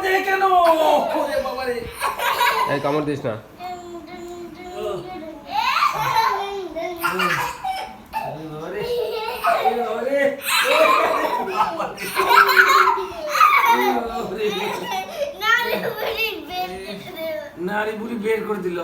দেয় কেন? ওরে বাবা রে, এই কামড় দিস না। নারী বুড়ি বের করে দিল।